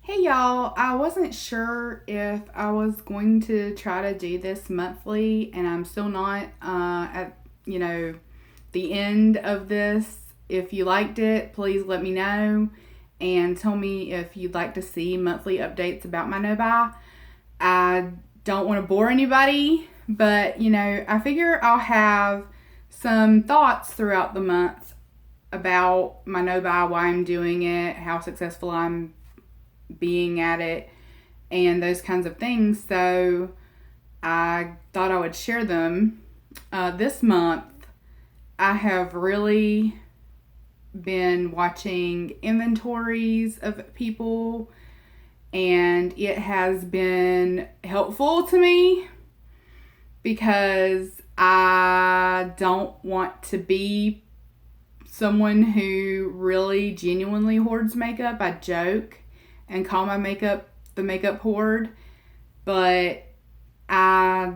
Hey y'all, I wasn't sure if I was going to try to do this monthly, and I'm still not at the end of this. If you liked it, please let me know and tell me if you'd like to see monthly updates about my no-buy. I don't want to bore anybody, but I figure I'll have some thoughts throughout the month about my no-buy, why I'm doing it, how successful I'm being at it, and those kinds of things. So I thought I would share them. This month, I have really been watching inventories of people, and it has been helpful to me because I don't want to be someone who really genuinely hoards makeup. I joke and call my makeup the makeup hoard, but I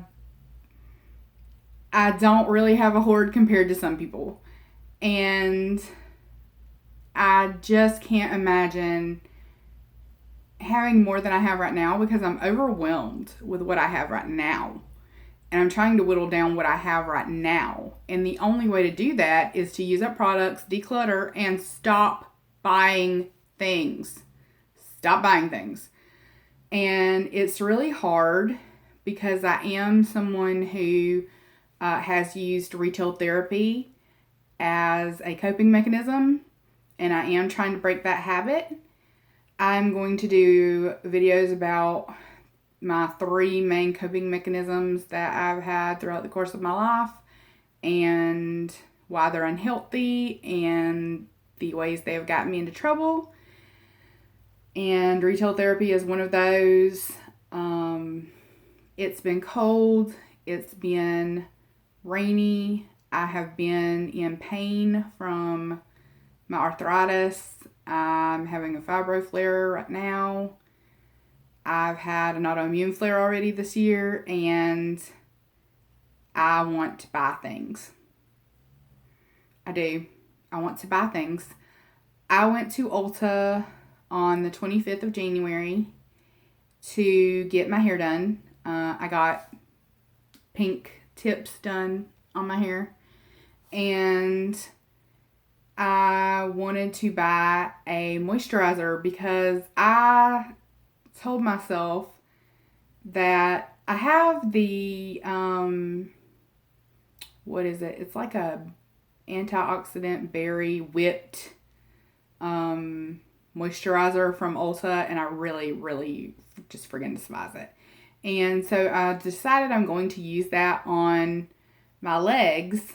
I don't really have a hoard compared to some people. And I just can't imagine having more than I have right now because I'm overwhelmed with what I have right now. And I'm trying to whittle down what I have right now. And the only way to do that is to use up products, declutter, and stop buying things. Stop buying things. And it's really hard because I am someone who has used retail therapy as a coping mechanism, and I am trying to break that habit. I'm going to do videos about my 3 main coping mechanisms that I've had throughout the course of my life and why they're unhealthy and the ways they have gotten me into trouble. And retail therapy is one of those. It's been cold. It's been rainy. I have been in pain from my arthritis. I'm having a fibro flare right now. I've had an autoimmune flare already this year, and I want to buy things. I do. I want to buy things. I went to Ulta on the 25th of January to get my hair done. I got pink tips done on my hair, and I wanted to buy a moisturizer because I told myself that I have the what is it? It's like a antioxidant berry whipped moisturizer from Ulta, and I really just friggin' despise it. And so I decided I'm going to use that on my legs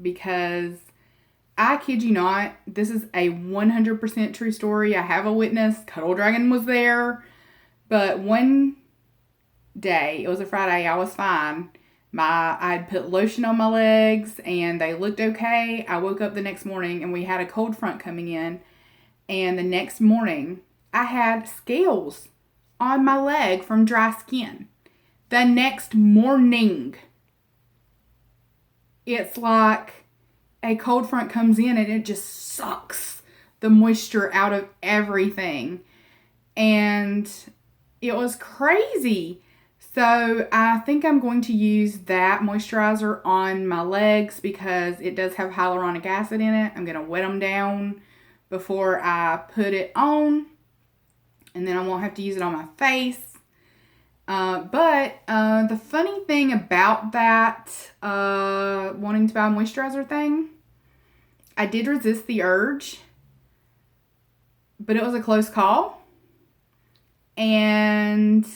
because I kid you not, this is a 100% true story. I have a witness. Cuddle Dragon was there. But one day, it was a Friday, I was fine. I'd put lotion on my legs and they looked okay. I woke up the next morning and we had a cold front coming in. And the next morning, I had scales on my leg from dry skin. The next morning, it's like a cold front comes in and it just sucks the moisture out of everything. And it was crazy. So I think I'm going to use that moisturizer on my legs because it does have hyaluronic acid in it. I'm going to wet them down before I put it on, and then I won't have to use it on my face. But the funny thing about that wanting to buy a moisturizer thing, I did resist the urge, but it was a close call. And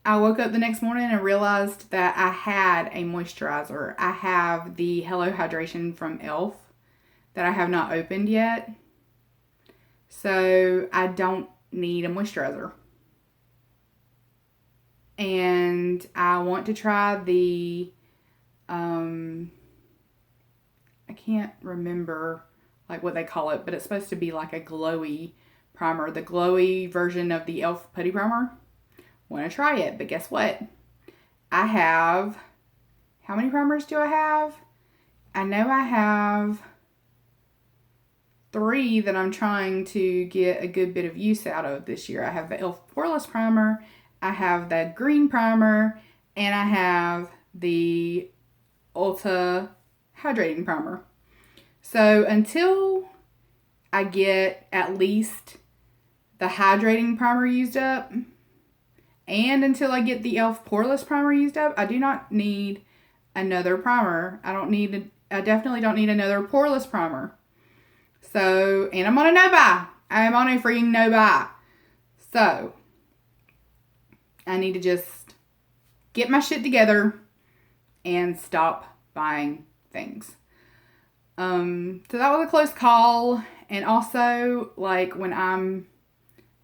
I woke up the next morning and realized that I had a moisturizer. I have the Hello Hydration from e.l.f. that I have not opened yet. So I don't need a moisturizer. And I want to try the, I can't remember like what they call it, but it's supposed to be like a glowy primer. The glowy version of the e.l.f. putty primer. Want to try it, but guess what? I have, how many primers do I have? I know I have three that I'm trying to get a good bit of use out of this year. I have the e.l.f. Poreless Primer, I have the Green Primer, and I have the Ulta Hydrating Primer. So until I get at least the Hydrating Primer used up, and until I get the e.l.f. Poreless Primer used up, I do not need another primer. I definitely don't need another poreless primer. So, and I'm on a no-buy. I am on a freaking no-buy. So, I need to just get my shit together and stop buying things. So that was a close call. And also, like, when I'm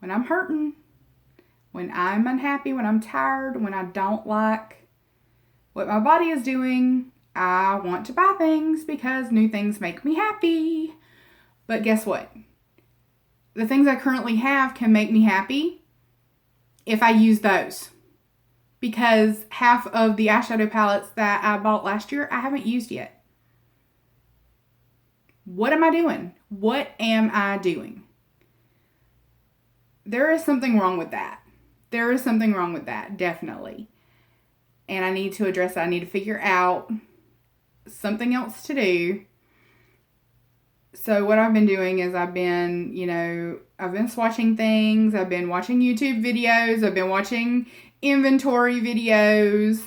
hurting, when I'm unhappy, when I'm tired, when I don't like what my body is doing, I want to buy things because new things make me happy. But guess what? The things I currently have can make me happy if I use those. Because half of the eyeshadow palettes that I bought last year, I haven't used yet. What am I doing? What am I doing? There is something wrong with that. There is something wrong with that, definitely. And I need to address it. I need to figure out something else to do. So what I've been doing is I've been swatching things. I've been watching YouTube videos. I've been watching inventory videos.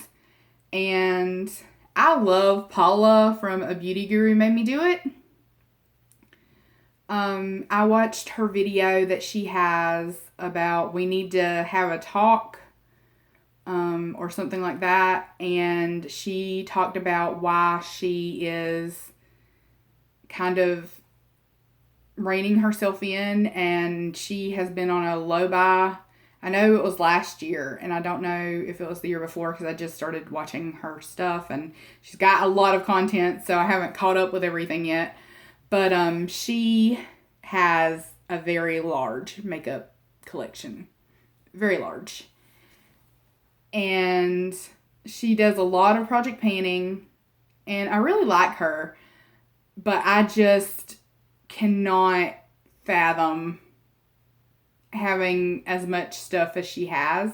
And I love Paula from A Beauty Guru Made Me Do It. I watched her video that she has about we need to have a talk or something like that. And she talked about why she is kind of reining herself in, and she has been on a low buy. I know it was last year, and I don't know if it was the year before because I just started watching her stuff, and she's got a lot of content, so I haven't caught up with everything yet. But she has a very large makeup collection. Very large. And she does a lot of project painting, and I really like her, but I just cannot fathom having as much stuff as she has.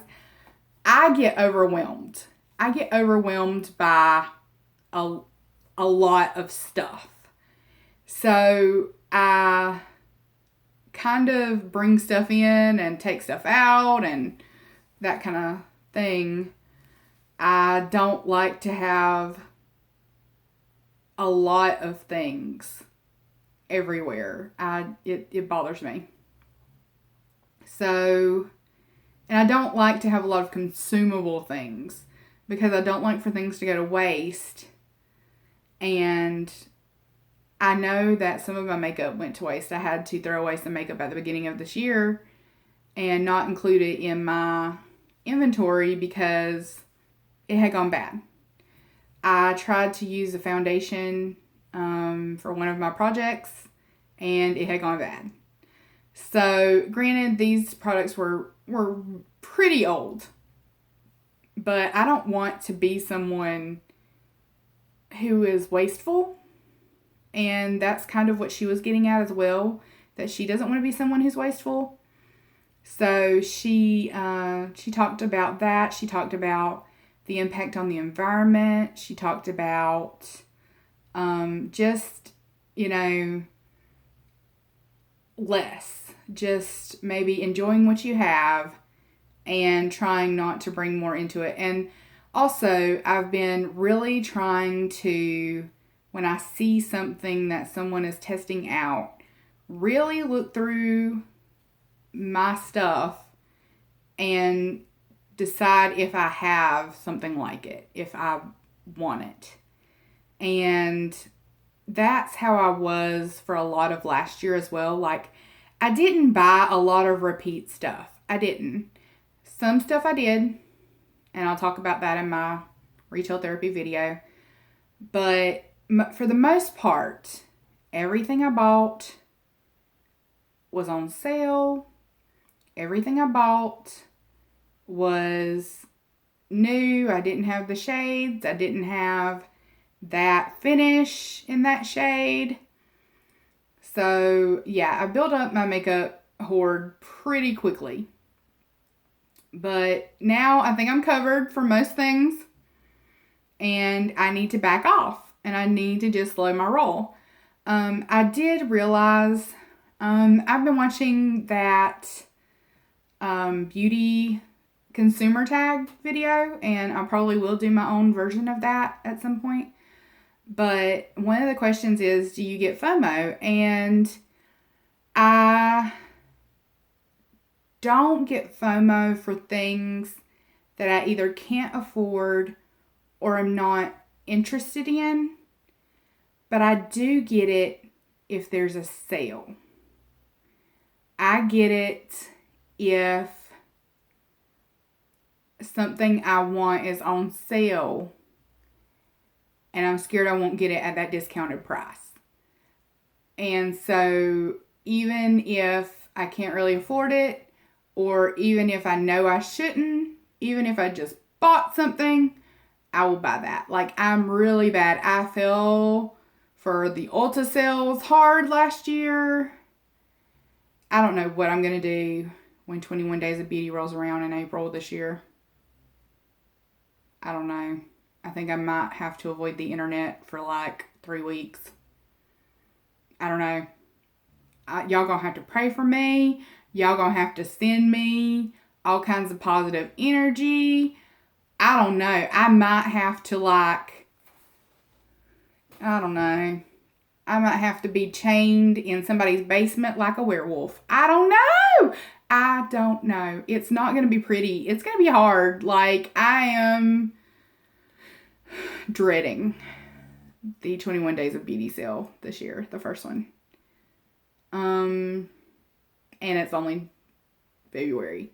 I get overwhelmed. I get overwhelmed by a lot of stuff. So I kind of bring stuff in and take stuff out and that kind of thing. I don't like to have a lot of things everywhere. It bothers me. So, and I don't like to have a lot of consumable things because I don't like for things to go to waste. And I know that some of my makeup went to waste. I had to throw away some makeup at the beginning of this year and not include it in my inventory because it had gone bad. I tried to use a foundation for one of my projects and it had gone bad. So granted, these products were pretty old, but I don't want to be someone who is wasteful. And that's kind of what she was getting at as well, that she doesn't want to be someone who's wasteful. So she talked about that. She talked about the impact on the environment. She talked about just, less. Just maybe enjoying what you have and trying not to bring more into it. And also, I've been really trying to, when I see something that someone is testing out, really look through my stuff and decide if I have something like it, if I want it. And that's how I was for a lot of last year as well. Like, I didn't buy a lot of repeat stuff. I didn't. Some stuff I did, and I'll talk about that in my retail therapy video. But for the most part, everything I bought was on sale. Everything I bought was new. I didn't have the shades. I didn't have that finish in that shade. So, yeah, I built up my makeup hoard pretty quickly. But now I think I'm covered for most things. And I need to back off. And I need to just slow my roll. I did realize I've been watching that beauty consumer tag video, and I probably will do my own version of that at some point. But one of the questions is, do you get FOMO? And I don't get FOMO for things that I either can't afford or am not interested in. But I do get it if there's a sale. I get it if something I want is on sale and I'm scared I won't get it at that discounted price. And so even if I can't really afford it, or even if I know I shouldn't, even if I just bought something, I will buy that. Like, I'm really bad. I fell for the Ulta sales hard last year. I don't know what I'm going to do when 21 Days of Beauty rolls around in April this year. I don't know. I think I might have to avoid the internet for like 3 weeks. I don't know. Y'all gonna have to pray for me. Y'all gonna have to send me all kinds of positive energy. I don't know. I might have to I don't know. I might have to be chained in somebody's basement like a werewolf. I don't know. I don't know. It's not going to be pretty. It's going to be hard. Like, I am dreading the 21 Days of Beauty sale this year, the first one. And it's only February.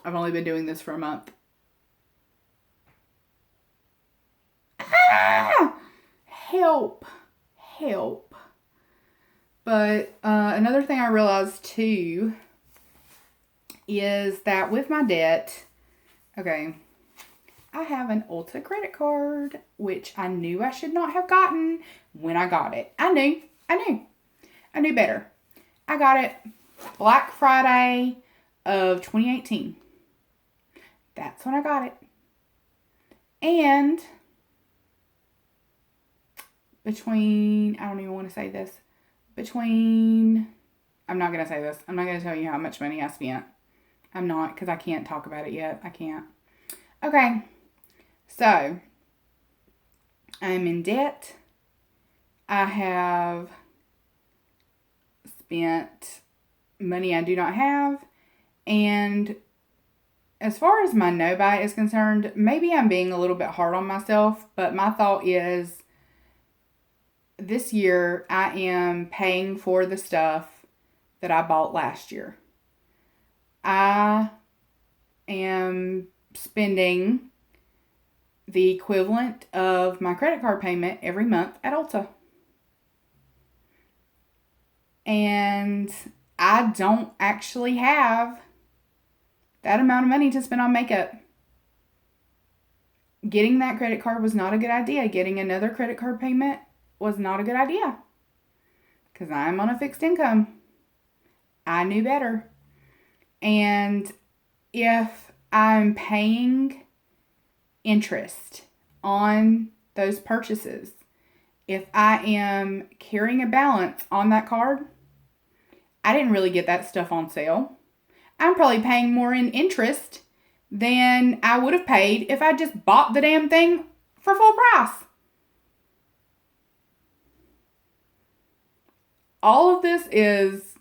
I've only been doing this for a month. Help. But another thing I realized too is that with my debt, okay, I have an Ulta credit card, which I knew I should not have gotten when I got it. I knew better. I got it Black Friday of 2018. That's when I got it. And I don't even want to say this. I'm not going to say this. I'm not going to tell you how much money I spent. I'm not, because I can't talk about it yet. I can't. Okay. So, I'm in debt. I have spent money I do not have. And as far as my no-buy is concerned, maybe I'm being a little bit hard on myself, but my thought is this year I am paying for the stuff that I bought last year. I am spending the equivalent of my credit card payment every month at Ulta. And I don't actually have that amount of money to spend on makeup. Getting that credit card was not a good idea. Getting another credit card payment was not a good idea. Because I'm on a fixed income. I knew better. And if I'm paying interest on those purchases, if I am carrying a balance on that card, I didn't really get that stuff on sale. I'm probably paying more in interest than I would have paid if I just bought the damn thing for full price. All of this is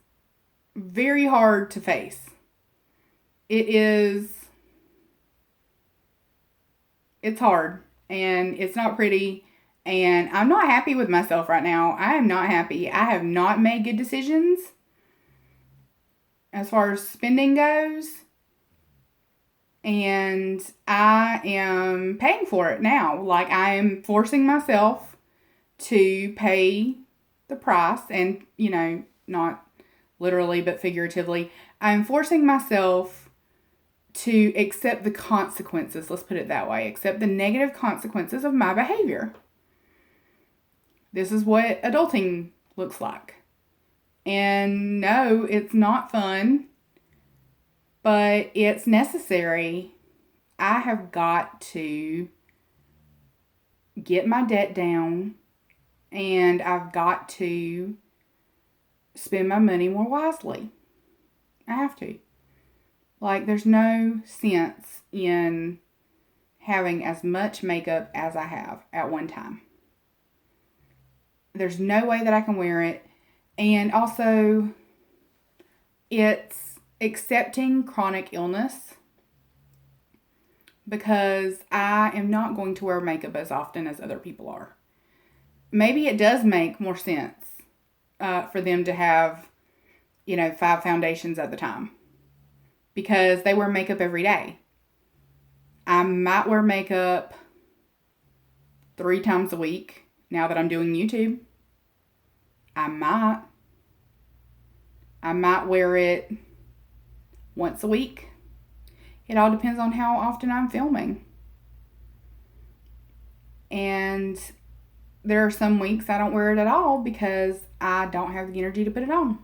very hard to face. It's hard and it's not pretty, and I'm not happy with myself right now. I am not happy. I have not made good decisions as far as spending goes, and I am paying for it now. Like, I am forcing myself to pay the price, and, you know, not literally but figuratively. I'm forcing myself to accept the consequences, let's put it that way, accept the negative consequences of my behavior. This is what adulting looks like. And no, it's not fun, but it's necessary. I have got to get my debt down, and I've got to spend my money more wisely. I have to. Like, there's no sense in having as much makeup as I have at one time. There's no way that I can wear it. And also, it's accepting chronic illness, because I am not going to wear makeup as often as other people are. Maybe it does make more sense for them to have, 5 foundations at the time, because they wear makeup every day. I might wear makeup 3 times a week now that I'm doing YouTube. I might wear it once a week. It all depends on how often I'm filming. And there are some weeks I don't wear it at all because I don't have the energy to put it on.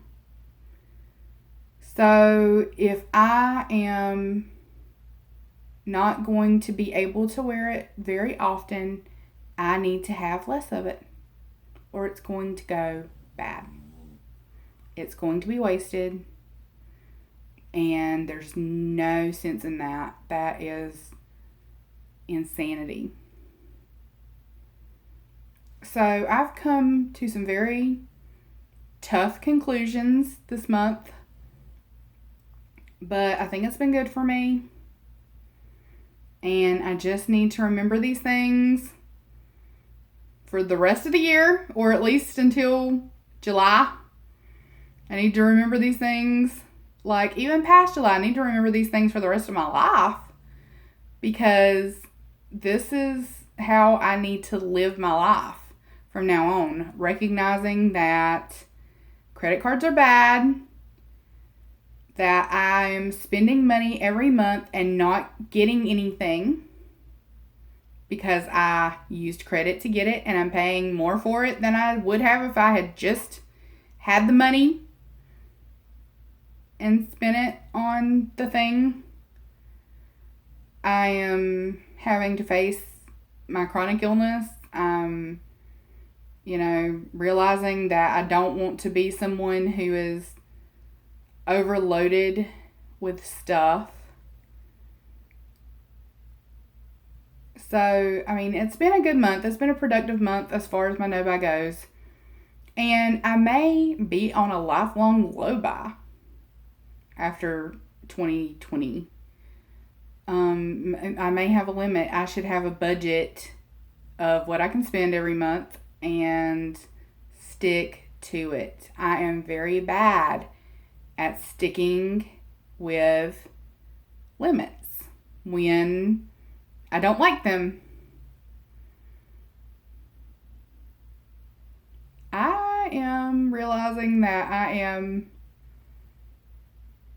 So if I am not going to be able to wear it very often, I need to have less of it, or it's going to go bad. It's going to be wasted, and there's no sense in that. That is insanity. So I've come to some very tough conclusions this month, but I think it's been good for me. And I just need to remember these things for the rest of the year, or at least until July. I need to remember these things, like even past July. I need to remember these things for the rest of my life, because this is how I need to live my life from now on. Recognizing that credit cards are bad, that I'm spending money every month and not getting anything because I used credit to get it, and I'm paying more for it than I would have if I had just had the money and spent it on the thing. I am having to face my chronic illness. I'm, realizing that I don't want to be someone who is overloaded with stuff. So, it's been a good month. It's been a productive month as far as my no-buy goes. And I may be on a lifelong low-buy after 2020. I may have a limit. I should have a budget of what I can spend every month and stick to it. I am very bad at sticking with limits when I don't like them. I am realizing that I am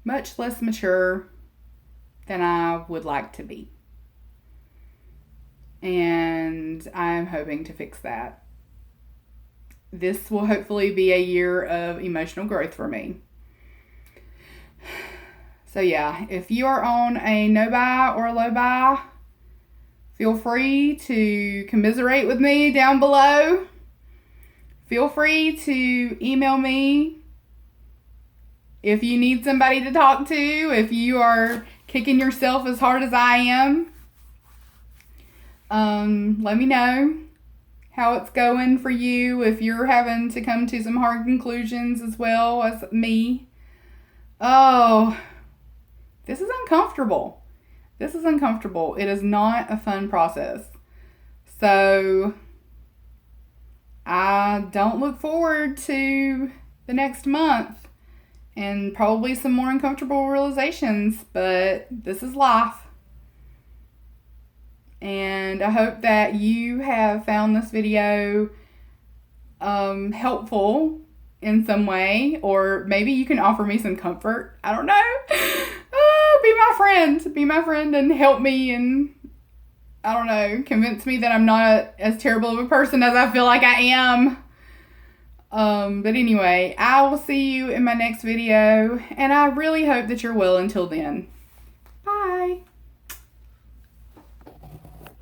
much less mature than I would like to be. And I'm hoping to fix that. This will hopefully be a year of emotional growth for me. So yeah, if you are on a no-buy or a low-buy, feel free to commiserate with me down below. Feel free to email me if you need somebody to talk to, if you are kicking yourself as hard as I am. Let me know how it's going for you, if you're having to come to some hard conclusions as well as me. Oh, this is uncomfortable. This is uncomfortable. It is not a fun process. So I don't look forward to the next month and probably some more uncomfortable realizations, but this is life. And I hope that you have found this video helpful in some way, or maybe you can offer me some comfort. I don't know. Be my friend. Be my friend and help me, and I don't know, convince me that I'm not as terrible of a person as I feel like I am. But anyway, I will see you in my next video, and I really hope that you're well until then.